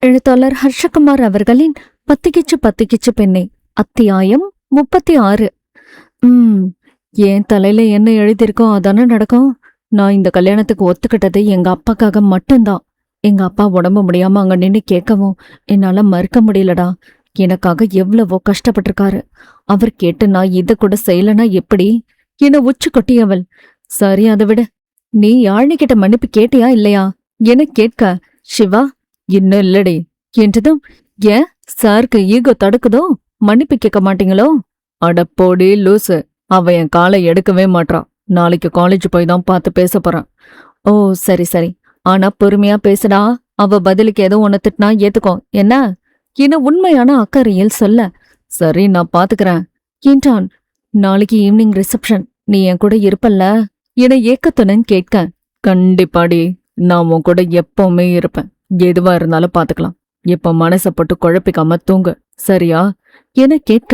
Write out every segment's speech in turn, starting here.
எழுத்தாளர் ஹர்ஷகுமார் அவர்களின் பத்திக்கிச்சு பத்திக்கிச்சு பெண்ணே அத்தியாயம் 36. என் தலையில என்ன எழுதியிருக்கோ அதானே நடக்கும். நான் இந்த கல்யாணத்துக்கு ஒத்துக்கிட்டது எங்க அப்பாக்காக மட்டும்தான். எங்க அப்பா உடம்பு முடியாம அங்க நின்று கேட்கவும் என்னால மறுக்க முடியலடா. எனக்காக எவ்வளவோ கஷ்டப்பட்டிருக்காரு. அவர் கேட்டு நான் இதை கூட செய்யலனா எப்படி? என உச்சு கொட்டியவள். சரி, அதை விட நீ யாழ்னிக்கிட்ட மன்னிப்பு கேட்டியா இல்லையா என கேட்க, சிவா இன்னும் இல்லடி என்றதும், ஏன் சாருக்கு ஈகோ தடுக்குதோ? மன்னிப்பு கேட்க மாட்டீங்களோ? அடப்போடி லூசு, அவ என் காலை எடுக்கவே மாட்றான். நாளைக்கு காலேஜ் போய் தான் பார்த்து பேச போறான். ஓ சரி சரி, ஆனா பொறுமையா பேசுடா. அவ பதிலுக்கு ஏதோ ஒன்னு திட்டினா ஏத்துக்கோ என்ன என உண்மையான அக்கறையில் சொல்ல, சரி நான் பாத்துக்கிறேன் என்றான். நாளைக்கு ஈவினிங் ரிசப்ஷன், நீ என் கூட இருப்பல்ல என ஏக்கத்துடன் கேட்க, கண்டிப்பாடி, நான் உன் கூட எப்பவுமே இருப்பேன். எதுவா இருந்தாலும் பாத்துக்கலாம். இப்ப மனச போட்டு குழப்பிக்காம தூங்கு, சரியா என கேட்க,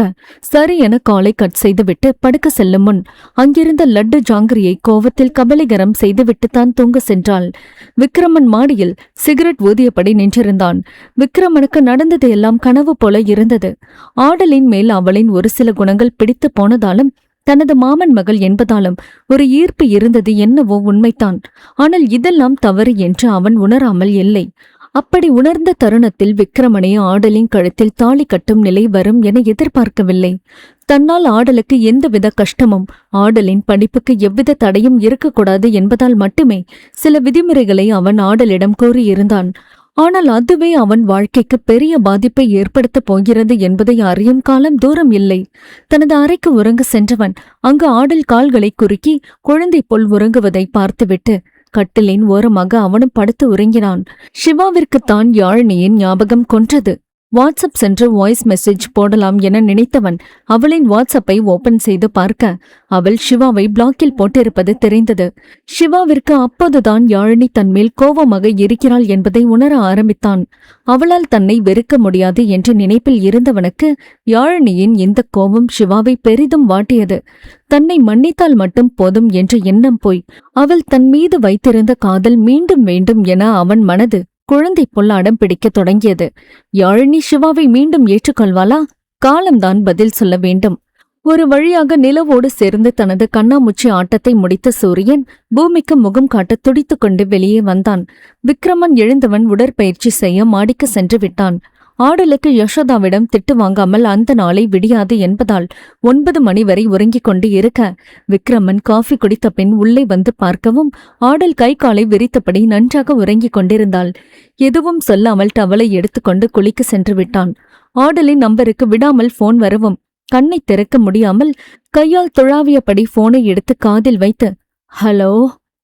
சரி என காலை கட் செய்துவிட்டு படுக்க செல்லும் முன் அங்கிருந்த லட்டு ஜாங்கிரியை கோவத்தில் கபலீகரம் செய்துவிட்டு தான் தூங்க சென்றாள். விக்ரமன் மாடியில் சிகரெட் ஊதியபடி நின்றிருந்தான். விக்ரமனுக்கு நடந்தது எல்லாம் கனவு போல இருந்தது. ஆடலின் மேல் அவளின் ஒரு சில குணங்கள் பிடித்து போனதாலும் தனது மாமன் மகள் என்பதாலும் ஒரு ஈர்ப்பு இருந்தது என்னவோ உண்மைத்தான். ஆனால் இதெல்லாம் தவறு என்று அவன் உணராமல் இல்லை. அப்படி உணர்ந்த தருணத்தில் விக்ரமனை ஆடலின் கழுத்தில் தாலி கட்டும் நிலை வரும் என எதிர்பார்க்கவில்லை. தன்னால் ஆடலுக்கு எந்தவித கஷ்டமும், ஆடலின் படிப்புக்கு எவ்வித தடையும் இருக்கக்கூடாது என்பதால் மட்டுமே சில விதிமுறைகளை அவன் ஆடலிடம் கூறியிருந்தான். ஆனால் அதுவே அவன் வாழ்க்கைக்கு பெரிய பாதிப்பை ஏற்படுத்தப் போகிறது என்பதை அறியும் காலம் தூரம் இல்லை. தனது அறைக்கு உறங்க சென்றவன் அங்கு ஆடல் கால்களை குறுக்கி குழந்தை போல் உறங்குவதை பார்த்துவிட்டு கட்டிலின் ஓரமாக அவனும் படுத்து உறங்கினான். சிவாவிற்குத்தான் யாழினியின் ஞாபகம் கொன்றது. வாட்ஸ்அப் சென்று வாய்ஸ் மெசேஜ் போடலாம் என நினைத்தவன் அவளின் வாட்ஸ்அப்பை ஓபன் செய்து பார்க்க, அவள் சிவாவை பிளாக்கில் போட்டிருப்பது தெரிந்தது. சிவாவிற்கு அப்போதுதான் யாழினி தன்மேல் கோபமாக இருக்கிறாள் என்பதை உணர ஆரம்பித்தான். அவளால் தன்னை வெறுக்க முடியாது என்ற நினைப்பில் இருந்தவனுக்கு யாழினியின் இந்த கோபம் சிவாவை பெரிதும் வாட்டியது. தன்னை மன்னித்தால் மட்டும் போதும் என்ற எண்ணம் போய் அவள் தன் மீது வைத்திருந்த காதல் மீண்டும் வேண்டும் என அவன் மனது குழந்தை போல் அடம் பிடிக்க தொடங்கியது. யாழினி சிவாவை மீண்டும் ஏற்றுக்கொள்வாளா? காலம்தான் பதில் சொல்ல வேண்டும். ஒரு வழியாக நிலவோடு சேர்ந்து தனது கண்ணாமூச்சி ஆட்டத்தை முடித்த சூரியன் பூமிக்கு முகம் காட்ட துடித்துக் கொண்டு வெளியே வந்தான். விக்ரமன் எழுந்தவன் உடற்பயிற்சி செய்ய மாடிக்கு சென்று விட்டான். ஆடலுக்கு யசோதாவிடம் திட்டு வாங்காமல் அந்த நாளை விடியாது என்பதால் 9 மணி வரை உறங்கிக் கொண்டு இருக்க, விக்ரமன் காஃபி குடித்த பின் உள்ளே வந்து பார்க்கவும் ஆடல் கை காலை விரித்தபடி நன்றாக உறங்கிக் கொண்டிருந்தாள். எதுவும் சொல்லாமல் டவலை எடுத்துக்கொண்டு குளிக்க சென்று விட்டான். ஆடலின் நம்பருக்கு விடாமல் போன் வரவும் கண்ணை திறக்க முடியாமல் கையால் துழாவியபடி போனை எடுத்து காதில் வைத்து ஹலோ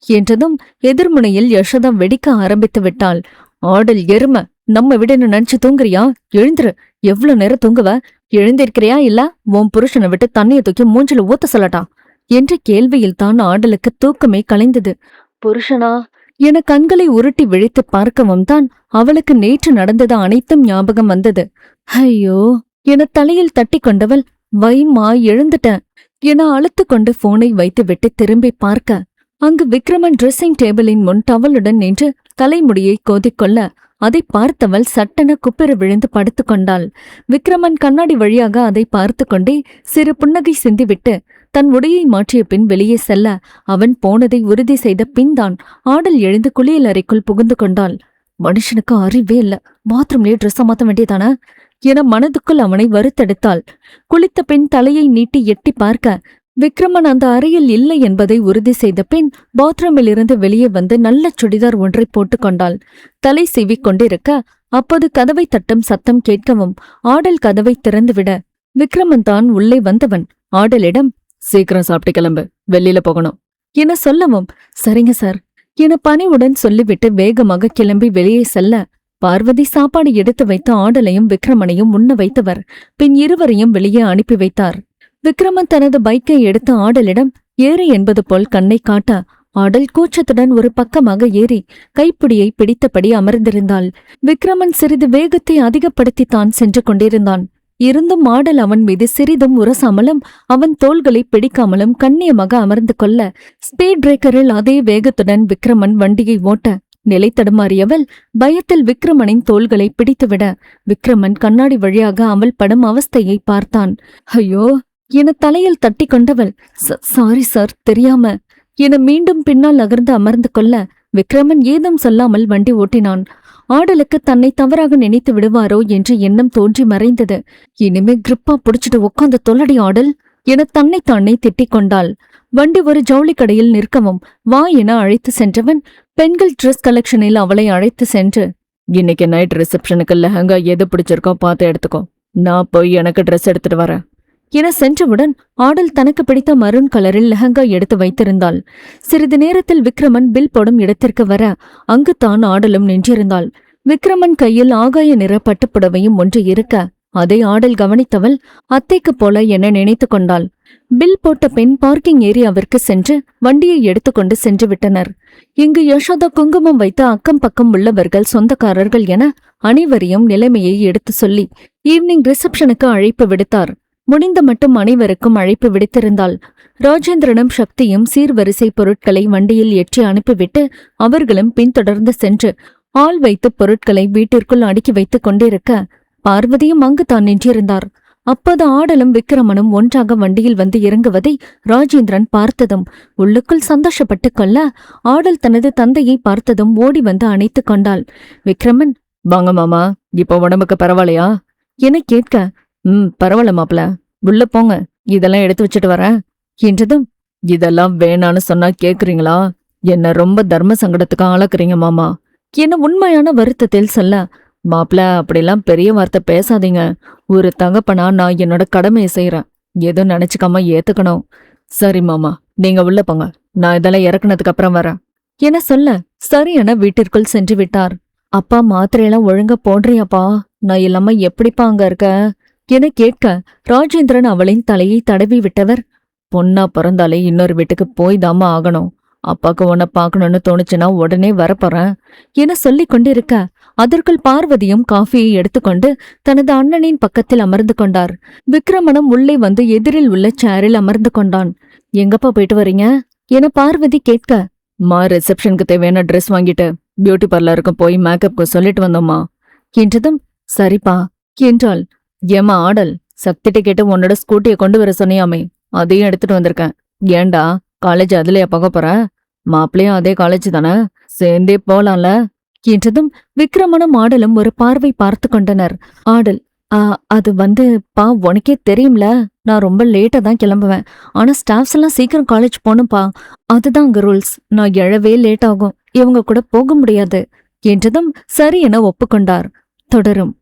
என்றதும் எதிர்முனையில் யசோதா வெடிக்க ஆரம்பித்து விட்டாள். ஆடல் எரும, நம்ம விடன்னு நினைச்சு தூங்குறியா? எழுந்துரு. எவ்வளவு நேரம் தூங்குவ? எழுந்திருக்கிறியா இல்ல உன் புருஷனை விட்டு தண்ணிய தூக்கி மூஞ்சில ஊத்த சொல்லட்டா என்ற கேள்வியில் தான் ஆடலுக்கு தூக்கமே கலைந்தது. புருஷனா என கண்களை உருட்டி விழித்து பார்க்கவும் தான் அவளுக்கு நேற்று நடந்தது அனைத்தும் ஞாபகம் வந்தது. ஐயோ என தலையில் தட்டி கொண்டவள், வைமா எழுந்துட்டேன் என அழுத்து கொண்டு போனை வைத்து விட்டு திரும்பி பார்க்க, அங்கு விக்ரமன் ட்ரெஸ்ஸிங் டேபிளின் முன் டவலுடன் நின்று தலைமுடியை கோதிக்கொள்ள அதை பார்த்தவள் சட்டென குப்பிர விழுந்து படுத்து கொண்டாள். விக்ரமன் கண்ணாடி வழியாக அதை பார்த்து கொண்டே சிறு புன்னகை சிந்திவிட்டு தன் உடையை மாற்றிய பின் வெளியே செல்ல, அவன் போனதை உறுதி செய்த பின்தான் ஆடல் எழுந்து குளியல் அறைக்குள் புகுந்து கொண்டாள். மனுஷனுக்கு அறிவே இல்ல, பாத்ரூம்லயே ட்ரெஸ்ஸ மாத்த வேண்டியதானே என மனதுக்குள் அவனை வருத்தெடுத்தாள். குளித்த பின் தலையை நீட்டி எட்டி பார்க்க விக்ரமன் அந்த அறையில் இல்லை என்பதை உறுதி செய்த பின் பாத்ரூமில் இருந்து வெளியே வந்து நல்ல சுடிதார் ஒன்றை போட்டுக்கொண்டாள். தலை சீவிக் கொண்டிருக்க அப்போது கதவை தட்டும் சத்தம் கேட்கவும் ஆடல் கதவை திறந்துவிட, விக்ரமன் தான் உள்ளே வந்தவன் ஆடலிடம், சீக்கிரம் சாப்பிட்டு கிளம்பு, வெளியில போகணும் என சொல்லவும், சரிங்க சார் என பணிவுடன் சொல்லிவிட்டு வேகமாக கிளம்பி வெளியே செல்ல, பார்வதி சாப்பாடு எடுத்து வைத்து ஆடலையும் விக்ரமனையும் உண்ண வைத்தவர் பின் இருவரையும் வெளியே அனுப்பி வைத்தார். விக்ரமன் தனது பைக்கை எடுத்து ஆடலிடம் ஏறு என்பது போல் கண்ணை காட்ட, ஆடல் கூச்சத்துடன் ஒரு பக்கமாக ஏறி கைப்பிடியை பிடித்தபடி அமர்ந்திருந்தாள். விக்ரமன் சிறிது வேகத்தை அதிகப்படுத்தித்தான் சென்று கொண்டிருந்தான். இருந்தும் ஆடல் அவன் மீது சிறிதும் உரசாமலும் அவன் தோள்களை பிடிக்காமலும் கண்ணியமாக அமர்ந்து கொள்ள, ஸ்பீட் பிரேக்கரில் அதே வேகத்துடன் விக்ரமன் வண்டியை ஓட்ட நிலை தடுமாறியவள் பயத்தில் விக்ரமனின் தோள்களை பிடித்துவிட விக்ரமன் கண்ணாடி வழியாக அவள் படும் அவஸ்தையை பார்த்தான். ஐயோ என தலையில் தட்டி கொண்டவள், சாரி சார், தெரியாம என மீண்டும் பின்னால் நகர்ந்து அமர்ந்து கொள்ள விக்ரமன் ஏதும் சொல்லாமல் வண்டி ஓட்டினான். ஆடலுக்கு தன்னை தவறாக நினைத்து விடுவாரோ என்று எண்ணம் தோன்றி மறைந்தது. இனிமே கிரிப்பா புடிச்சிட்டு உட்காந்து தொல்லடி ஆடல் என தன்னைத்தானே திட்டிக் கொண்டாள். வண்டி ஒரு ஜவுளி கடையில் நிற்கவும் வா என அழைத்து சென்றவன் பெண்கள் ட்ரெஸ் கலெக்ஷனில் அவளை அழைத்து சென்று, இன்னைக்கு நைட் ரிசப்ஷனுக்கு லெஹங்கா எது பிடிச்சிருக்கோ பார்த்து எடுத்துக்கோ, நான் போய் எனக்கு ட்ரெஸ் எடுத்துட்டு வரேன் என சென்றவுடன் ஆடல் தனக்கு பிடித்த மரூன் கலரில் லெஹங்கா எடுத்து வைத்திருந்தாள். சிறிது நேரத்தில் விக்ரமன் பில் போடும் இடத்திற்கு வர அங்குத்தான் ஆடலும் நின்றிருந்தாள். விக்ரமன் கையில் ஆகாய நிற பட்டுப்புடவையும் ஒன்று இருக்க அதை ஆடல் கவனித்தவள் அத்தைக்கு போல என நினைத்து கொண்டாள். பில் போட்ட பெண் பார்க்கிங் ஏரியாவிற்கு சென்று வண்டியை எடுத்துக்கொண்டு சென்று விட்டனர். இங்கு யசோதா குங்குமம் வைத்த அக்கம் பக்கம் உள்ளவர்கள் சொந்தக்காரர்கள் என அனைவரையும் நிலைமையை எடுத்து சொல்லி ஈவினிங் ரிசப்ஷனுக்கு அழைப்பு விடுத்தார். முடிந்த மட்டும் அனைவருக்கும் அழைப்பு விடுத்திருந்தாள். ராஜேந்திரனும் சக்தியும் சீர்வரிசை பொருட்களை வண்டியில் ஏற்றி அனுப்பிவிட்டு அவர்களும் பின்தொடர்ந்து சென்று ஆள் வைத்து பொருட்களை வீட்டிற்குள் அடுக்கி வைத்துக் கொண்டிருக்க பார்வதியும் அங்குதான் நின்றிருந்தார். அப்போது ஆடலும் விக்ரமனும் ஒன்றாக வண்டியில் வந்து இறங்குவதை ராஜேந்திரன் பார்த்ததும் உள்ளுக்குள் சந்தோஷப்பட்டு கொள்ள ஆடல் தனது தந்தையை பார்த்ததும் ஓடி வந்து அணைத்து கொண்டாள். விக்ரமன், வாங்க மாமா, இப்போ உடம்புக்கு பரவாயில்லையா என கேட்க, பரவாயில்ல மாப்ள, உள்ள போங்க, இதெல்லாம் எடுத்து வச்சுட்டு வரேன் என்றதும், இதெல்லாம் வேணான்னு சொன்னா கேக்குறீங்களா? என்ன ரொம்ப தர்ம சங்கடத்துக்கு ஆளாக்குறீங்க மாமா என உண்மையான வருத்தத்தில் சொல்ல, மாப்ள அப்படிலாம் பெரிய வார்த்தை பேசாதீங்க, ஒரு தகப்பனா நான் என்னோட கடமையை செய்யறேன், எதுவும் நினைச்சுக்காம ஏத்துக்கணும். சரி மாமா, நீங்க உள்ள போங்க, நான் இதெல்லாம் இறக்குனதுக்கு அப்புறம் வரேன் என சொல்ல சரி என வீட்டிற்குள் சென்று விட்டார். அப்பா மாத்திரையெல்லாம் ஒழுங்கா போடுறியாப்பா? நான் இல்லாம எப்படிப்பா அங்க இருக்க என கேட்க ராஜேந்திரன் அவளின் தலையை தடவி விட்டவர், பொண்ணா பிறந்தாலே இன்னொரு வீட்டுக்கு போய் தாமா ஆகணும், அப்பாக்கு உன்னை பார்க்கணும்னு தோணுச்சுன்னா உடனே வரப்போறேன் என சொல்லிக் கொண்டிருக்க அதற்குள் பார்வதியும் காஃபியை எடுத்துக்கொண்டு தனது அண்ணனின் பக்கத்தில் அமர்ந்து கொண்டார். விக்ரமனும் உள்ளே வந்து எதிரில் உள்ள சேரில் அமர்ந்து கொண்டான். எங்கப்பா போயிட்டு வரீங்க என பார்வதி கேட்க, ரிசப்ஷனுக்கு தேவையான ட்ரெஸ் வாங்கிட்டு பியூட்டி பார்லருக்கு போய் மேக்கப்க்கு சொல்லிட்டு வந்தோம்மா என்றதும், சரிப்பா என்றாள். ஏமா ஆடல், சக்திட்ட கேட்டு உன்னோட ஸ்கூட்டியை கொண்டு வர சொன்னியாமே, அதையும் எடுத்துட்டு வந்திருக்கேன். ஏண்டா காலேஜ் அதுலயா பார்க்க போற? மாப்பிள்ளையும் அதே காலேஜ் தானே, சேர்ந்தே போலாம்ல என்றதும் விக்ரமனும் ஆடலும் ஒரு பார்வை பார்த்து கொண்டனர். ஆடல், அது பா, உனக்கே தெரியும்ல, நான் ரொம்ப லேட்டா தான் கிளம்புவேன், ஆனா ஸ்டாஃப்ஸ் எல்லாம் சீக்கிரம் காலேஜ் போகணும்பா, அதுதான் அங்க ரூல்ஸ், நான் எழவே லேட் ஆகும், இவங்க கூட போக முடியாது என்றதும் சரி என ஒப்புக்கொண்டார். தொடரும்.